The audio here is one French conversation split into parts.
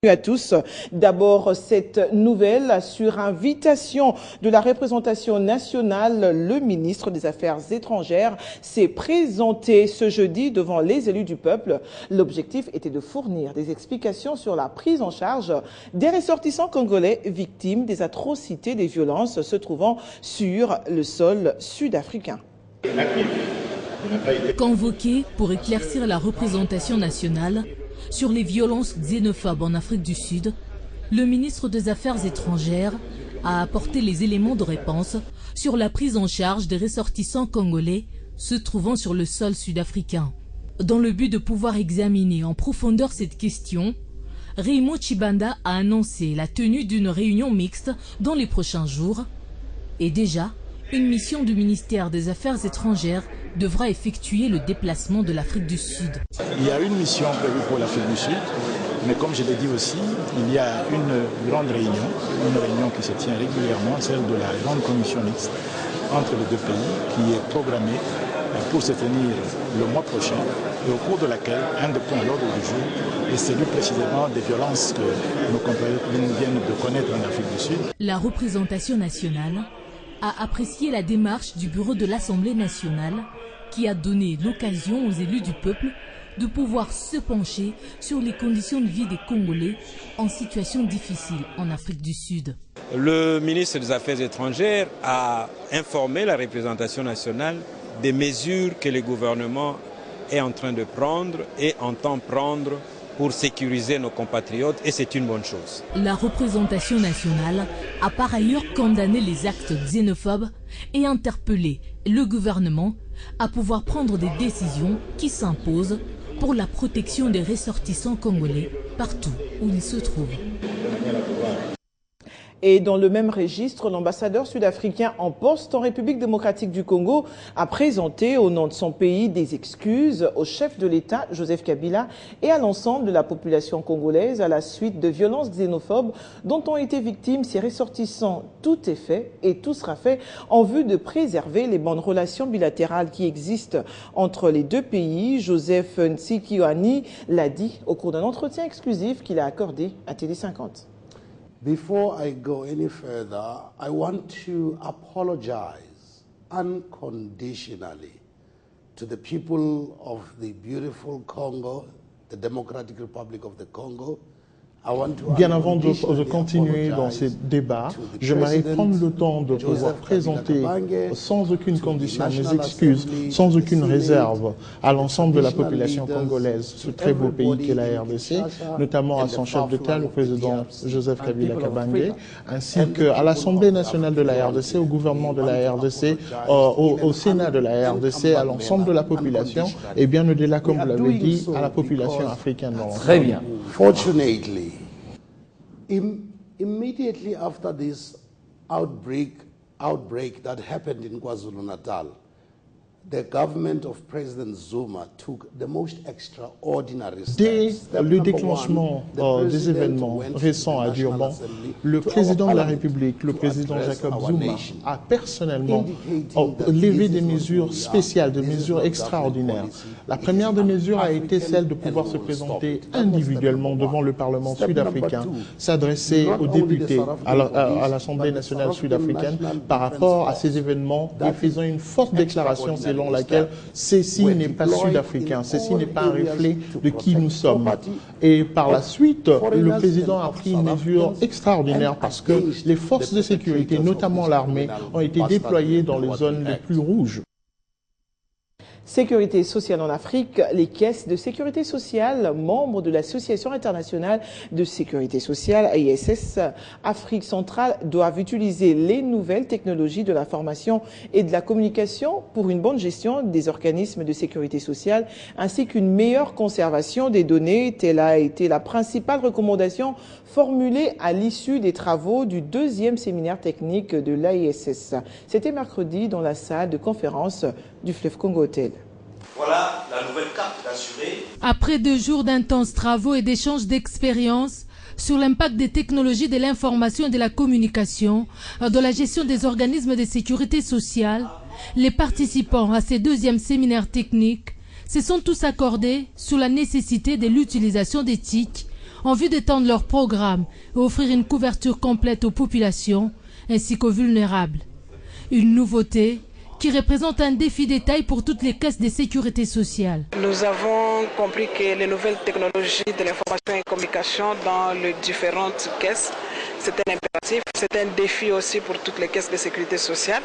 Bienvenue à tous. D'abord, cette nouvelle sur invitation de la représentation nationale. Le ministre des Affaires étrangères s'est présenté ce jeudi devant les élus du peuple. L'objectif était de fournir des explications sur la prise en charge des ressortissants congolais victimes des atrocités des violences se trouvant sur le sol sud-africain. Convoqué pour éclaircir la représentation nationale sur les violences xénophobes en Afrique du Sud, le ministre des Affaires étrangères a apporté les éléments de réponse sur la prise en charge des ressortissants congolais se trouvant sur le sol sud-africain. Dans le but de pouvoir examiner en profondeur cette question, Raymond Tshibanda a annoncé la tenue d'une réunion mixte dans les prochains jours et déjà, une mission du ministère des Affaires étrangères devra effectuer le déplacement de l'Afrique du Sud. Il y a une mission prévue pour l'Afrique du Sud, mais comme je l'ai dit aussi, il y a une grande réunion qui se tient régulièrement, celle de la grande commission mixte entre les deux pays, qui est programmée pour se tenir le mois prochain, et au cours de laquelle un des points à l'ordre du jour est celui précisément des violences que nos compatriotes viennent de connaître en Afrique du Sud. La représentation nationale a apprécié la démarche du bureau de l'Assemblée nationale qui a donné l'occasion aux élus du peuple de pouvoir se pencher sur les conditions de vie des Congolais en situation difficile en Afrique du Sud. Le ministre des Affaires étrangères a informé la représentation nationale des mesures que le gouvernement est en train de prendre et entend prendre pour sécuriser nos compatriotes, et c'est une bonne chose. La représentation nationale a par ailleurs condamné les actes xénophobes et interpellé le gouvernement à pouvoir prendre des décisions qui s'imposent pour la protection des ressortissants congolais partout où ils se trouvent. Et dans le même registre, l'ambassadeur sud-africain en poste en République démocratique du Congo a présenté au nom de son pays des excuses au chef de l'État, Joseph Kabila, et à l'ensemble de la population congolaise à la suite de violences xénophobes dont ont été victimes ses ressortissants. Tout est fait et tout sera fait en vue de préserver les bonnes relations bilatérales qui existent entre les deux pays. Joseph Ntsikiwani l'a dit au cours d'un entretien exclusif qu'il a accordé à Télé 50. Before I go any further, I want to apologize unconditionally to the people of the beautiful Congo, the Democratic Republic of the Congo. Bien avant de continuer dans ces débats, j'aimerais prendre le temps de pouvoir présenter sans aucune condition mes excuses, sans aucune réserve à l'ensemble de la population congolaise, ce très beau pays qu'est la RDC, notamment à son chef d'État, le président Joseph Kabila Kabange, ainsi qu'à l'Assemblée nationale de la RDC, au gouvernement de la RDC, au Sénat de la RDC, à l'ensemble de la population, et bien au-delà, comme vous l'avez dit, à la population africaine. Très bien. Fortunately, immediately after this outbreak that happened in KwaZulu-Natal, the government of President Zuma took the most extraordinary steps. Dès le déclenchement des événements récents à Durban, le président de la République, le président Jacob Zuma, a personnellement levé des mesures spéciales, des mesures extraordinaires. La première des mesures a été celle de pouvoir se présenter individuellement devant le Parlement sud-africain, s'adresser aux députés à l'Assemblée nationale sud-africaine par rapport à ces événements et faisant une forte déclaration selon laquelle ceci n'est pas sud-africain, ceci n'est pas un reflet de qui nous sommes. Et par la suite, le président a pris une mesure extraordinaire parce que les forces de sécurité, notamment l'armée, ont été déployées dans les zones les plus rouges. Sécurité sociale en Afrique, les caisses de sécurité sociale, membres de l'Association internationale de sécurité sociale, AISS, Afrique centrale, doivent utiliser les nouvelles technologies de l'information et de la communication pour une bonne gestion des organismes de sécurité sociale, ainsi qu'une meilleure conservation des données. Telle a été la principale recommandation formulée à l'issue des travaux du deuxième séminaire technique de l'AISS. C'était mercredi dans la salle de conférence du Fleuve Congo Hotel. Voilà la nouvelle carte d'assurer. Après 2 jours d'intenses travaux et d'échanges d'expériences sur l'impact des technologies de l'information et de la communication dans la gestion des organismes de sécurité sociale, les participants à ces deuxième séminaire technique se sont tous accordés sur la nécessité de l'utilisation d'éthique en vue d'étendre leur programme et offrir une couverture complète aux populations ainsi qu'aux vulnérables. Une nouveauté qui représente un défi de taille pour toutes les caisses de sécurité sociale. Nous avons compris que les nouvelles technologies de l'information et communication dans les différentes caisses, c'est un impératif, c'est un défi aussi pour toutes les caisses de sécurité sociale.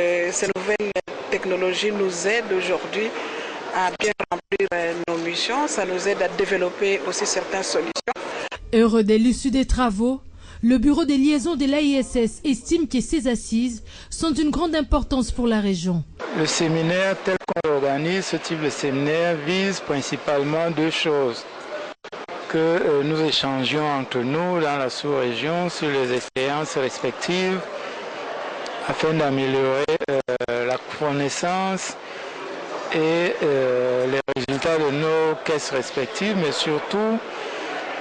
Ces nouvelles technologies nous aident aujourd'hui à bien remplir nos missions, ça nous aide à développer aussi certaines solutions. Heureux de l'issue des travaux, le bureau des liaisons de l'AISS estime que ces assises sont d'une grande importance pour la région. Le séminaire tel qu'on l'organise, ce type de séminaire vise principalement deux choses. Que nous échangions entre nous dans la sous-région sur les expériences respectives afin d'améliorer la connaissance et les résultats de nos caisses respectives, mais surtout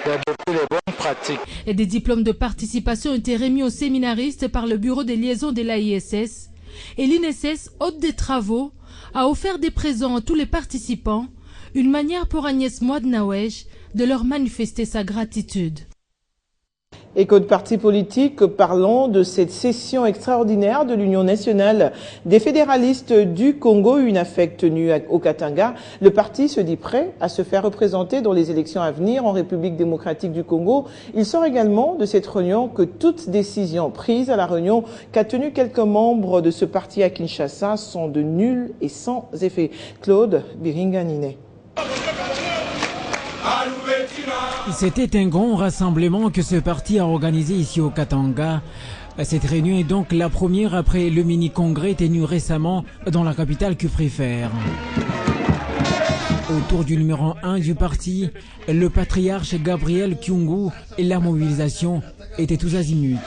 d'adopter les bonnes pratiques. Et des diplômes de participation ont été remis aux séminaristes par le bureau des liaisons de l'AISS. Et l'INSS, hôte des travaux, a offert des présents à tous les participants, une manière pour Agnès Mouadnaouej de leur manifester sa gratitude. Et côté parti politique, parlons de cette session extraordinaire de l'Union nationale des fédéralistes du Congo, UNAFEC, tenue au Katanga. Le parti se dit prêt à se faire représenter dans les élections à venir en République démocratique du Congo. Il sort également de cette réunion que toute décision prise à la réunion qu'a tenu quelques membres de ce parti à Kinshasa sont de nulles et sans effet. Claude Biringanine. C'était un grand rassemblement que ce parti a organisé ici au Katanga. Cette réunion est donc la première après le mini-congrès tenu récemment dans la capitale que préfère. Autour du numéro 1 du parti, le patriarche Gabriel Kyungu et la mobilisation étaient tous azimuts.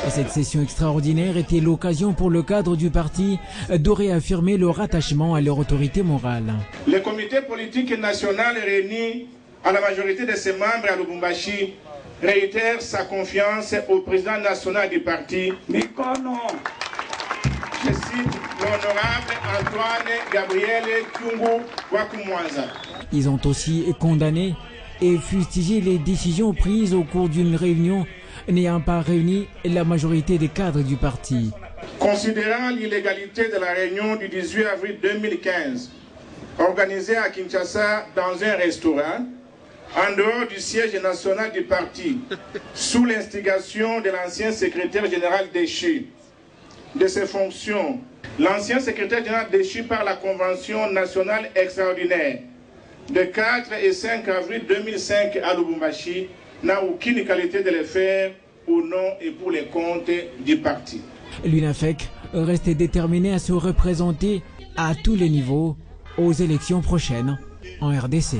Cette session extraordinaire était l'occasion pour le cadre du parti de réaffirmer leur attachement à leur autorité morale. Le comité politique national réuni à la majorité de ses membres à Lubumbashi réitère sa confiance au président national du parti, Mikono. Je cite l'honorable Antoine Gabriel Kyungu Wakumwanza. Ils ont aussi condamné et fustigé les décisions prises au cours d'une réunion n'ayant pas réuni la majorité des cadres du parti. Considérant l'illégalité de la réunion du 18 avril 2015, organisée à Kinshasa dans un restaurant, en dehors du siège national du parti, sous l'instigation de l'ancien secrétaire général déchu, de ses fonctions, l'ancien secrétaire général déchu par la Convention nationale extraordinaire de 4 et 5 avril 2005 à Lubumbashi, n'a aucune qualité de le faire au nom et pour les comptes du parti. L'UNAFEC reste déterminé à se représenter à tous les niveaux aux élections prochaines en RDC.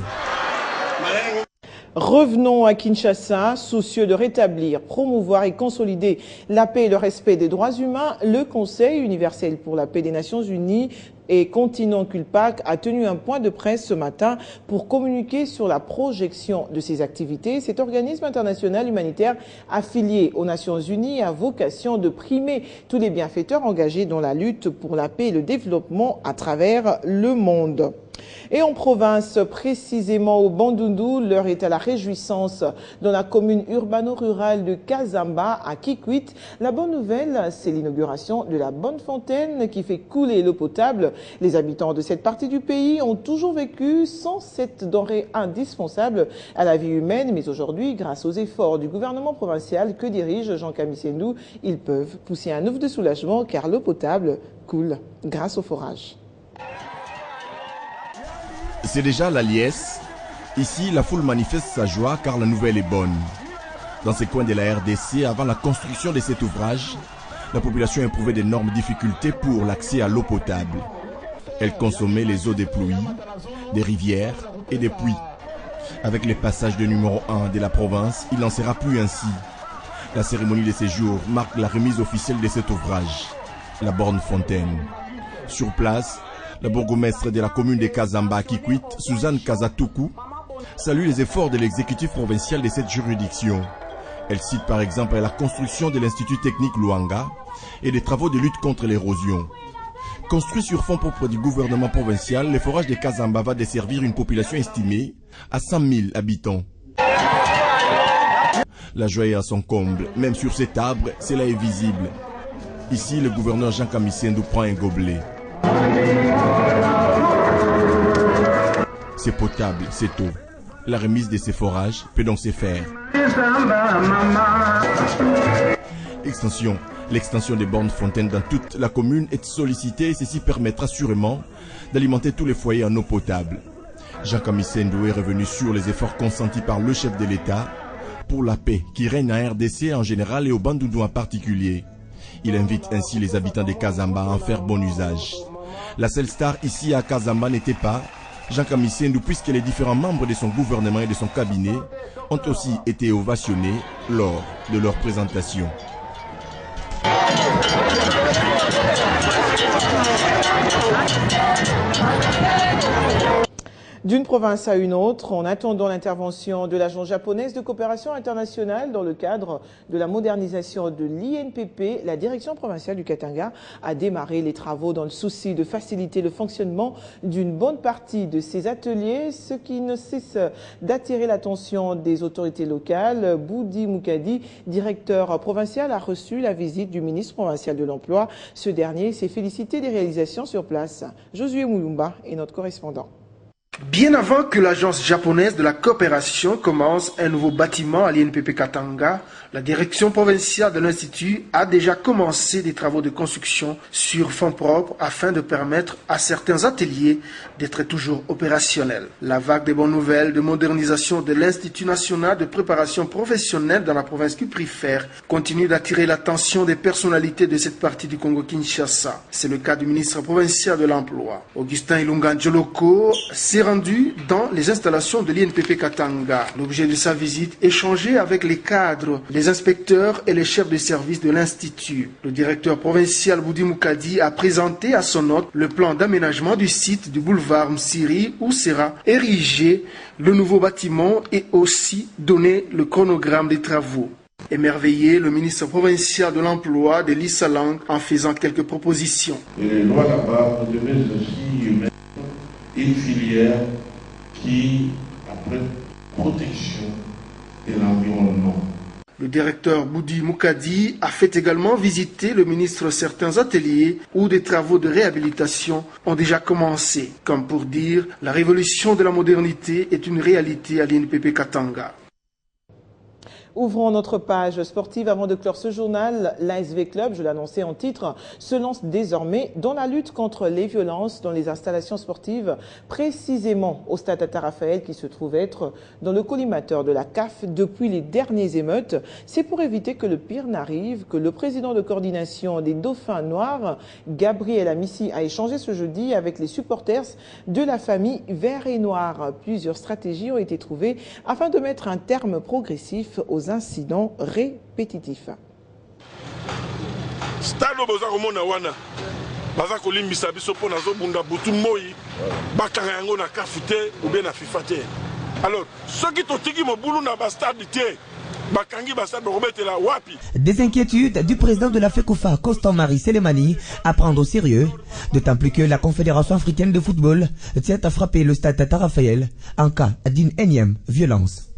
Revenons à Kinshasa, soucieux de rétablir, promouvoir et consolider la paix et le respect des droits humains. Le Conseil universel pour la paix des Nations Unies et Continent Culpac a tenu un point de presse ce matin pour communiquer sur la projection de ses activités. Cet organisme international humanitaire affilié aux Nations Unies a vocation de primer tous les bienfaiteurs engagés dans la lutte pour la paix et le développement à travers le monde. Et en province, précisément au Bandundu, l'heure est à la réjouissance dans la commune urbano-rurale de Kazamba à Kikwit. La bonne nouvelle, c'est l'inauguration de la bonne fontaine qui fait couler l'eau potable. Les habitants de cette partie du pays ont toujours vécu sans cette denrée indispensable à la vie humaine, mais aujourd'hui, grâce aux efforts du gouvernement provincial que dirige Jean Kamissendou, ils peuvent pousser un ouf de soulagement car l'eau potable coule grâce au forage. C'est déjà la liesse. Ici, la foule manifeste sa joie car la nouvelle est bonne. Dans ces coins de la RDC, avant la construction de cet ouvrage, la population éprouvait d'énormes difficultés pour l'accès à l'eau potable. Elle consommait les eaux des pluies, des rivières et des puits. Avec le passage de numéro 1 de la province, il n'en sera plus ainsi. La cérémonie de séjour marque la remise officielle de cet ouvrage, la borne fontaine. Sur place, la bourgmestre de la commune de Kazamba à Kikwit, Suzanne Kazatuku, salue les efforts de l'exécutif provincial de cette juridiction. Elle cite par exemple la construction de l'Institut technique Luanga et des travaux de lutte contre l'érosion. Construit sur fonds propres du gouvernement provincial, le forage de Kazamba va desservir une population estimée à 100 000 habitants. La joie est à son comble, même sur cet arbre, cela est visible. Ici, le gouverneur Jean Kamissendu prend un gobelet. C'est potable, c'est eau. La remise de ces forages peut donc se faire. L'extension des bornes fontaines dans toute la commune est sollicitée et ceci permettra sûrement d'alimenter tous les foyers en eau potable. Jean Kamissendu est revenu sur les efforts consentis par le chef de l'État pour la paix qui règne en RDC en général et au Bandundu en particulier. Il invite ainsi les habitants de Kazamba à en faire bon usage. La seule star ici à Kazamba n'était pas Jean Kamissendu puisque les différents membres de son gouvernement et de son cabinet ont aussi été ovationnés lors de leur présentation. D'une province à une autre, en attendant l'intervention de l'Agence japonaise de coopération internationale dans le cadre de la modernisation de l'INPP, la direction provinciale du Katanga a démarré les travaux dans le souci de faciliter le fonctionnement d'une bonne partie de ces ateliers, ce qui ne cesse d'attirer l'attention des autorités locales. Boudi Moukadi, directeur provincial, a reçu la visite du ministre provincial de l'Emploi. Ce dernier s'est félicité des réalisations sur place. Josué Moulumba est notre correspondant. Bien avant que l'agence japonaise de la coopération commence un nouveau bâtiment à l'INPP Katanga, la direction provinciale de l'Institut a déjà commencé des travaux de construction sur fonds propres afin de permettre à certains ateliers d'être toujours opérationnels. La vague des bonnes nouvelles de modernisation de l'Institut national de préparation professionnelle dans la province cuprifère continue d'attirer l'attention des personnalités de cette partie du Congo-Kinshasa. C'est le cas du ministre provincial de l'Emploi. Augustin Ilunga Njoloko s'est rendu dans les installations de l'INPP Katanga. L'objet de sa visite, échanger avec les cadres, les inspecteurs et les chefs de service de l'Institut. Le directeur provincial Boudi Moukadi a présenté à son hôte le plan d'aménagement du site du boulevard Msiri où sera érigé le nouveau bâtiment et aussi donné le chronogramme des travaux. Émerveillé, le ministre provincial de l'Emploi de l'Issalang en faisant quelques propositions. Et les lois là-bas devaient aussi mettre une filière qui après protection de l'environnement. Le directeur Boudi Moukadi a fait également visiter le ministre certains ateliers où des travaux de réhabilitation ont déjà commencé. Comme pour dire, la révolution de la modernité est une réalité à l'INPP Katanga. Ouvrons notre page sportive avant de clore ce journal. L'ASV Club, je l'annonçais en titre, se lance désormais dans la lutte contre les violences dans les installations sportives, précisément au stade Tata Raphaël qui se trouve être dans le collimateur de la CAF depuis les dernières émeutes. C'est pour éviter que le pire n'arrive que le président de coordination des Dauphins Noirs, Gabriel Amissi, a échangé ce jeudi avec les supporters de la famille Vert et Noir. Plusieurs stratégies ont été trouvées afin de mettre un terme progressif aux incidents répétitifs. Stade boza komona wana baza kolimbisa biso pona zo bunda butu moi bakanga yango na kafute ou bien na FIFA te. Alors soki totiki mobulu na ba stade te bakangi ba stade robetela wapi. Des inquiétudes du président de la FECOFA, Constant-Marie Selemani, à prendre au sérieux, d'autant plus que la Confédération africaine de football tient à frapper le stade Tata Raphaël en cas d'une énième violence.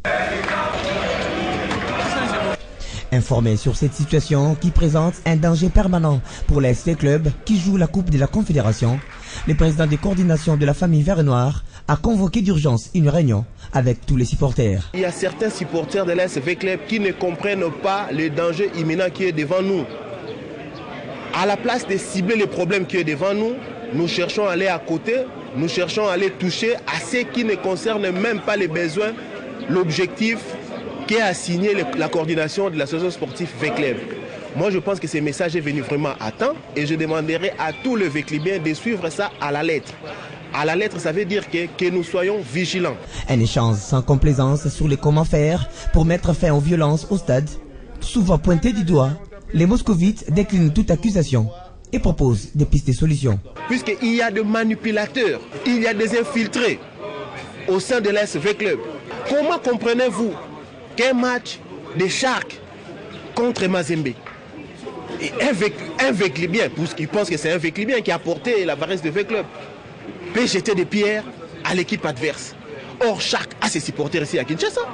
Informé sur cette situation qui présente un danger permanent pour l'ASV Club qui joue la Coupe de la Confédération, le président de coordination de la famille Vert et Noir a convoqué d'urgence une réunion avec tous les supporters. Il y a certains supporters de l'ASV Club qui ne comprennent pas le danger imminent qui est devant nous. À la place de cibler les problèmes qui est devant nous, nous cherchons à aller à côté, nous cherchons à aller toucher à ce qui ne concerne même pas les besoins, l'objectif qui a assigné la coordination de l'association sportive VECLEB. Moi, je pense que ce message est venu vraiment à temps et je demanderai à tous les VECLEBiens de suivre ça à la lettre. À la lettre, ça veut dire que nous soyons vigilants. Un échange sans complaisance sur les comment faire pour mettre fin aux violences au stade. Souvent pointé du doigt, les moscovites déclinent toute accusation et proposent des pistes de solutions. Puisqu'il y a des manipulateurs, il y a des infiltrés au sein de l'ASV Club. Comment comprenez-vous qu'un match des Sharks contre Mazembe Et un Véclibien, puisqu'il pense que c'est un Véclibien qui a porté la varese de V-Club, peut jeter des pierres à l'équipe adverse. Or, chaque a ses supporters ici à Kinshasa.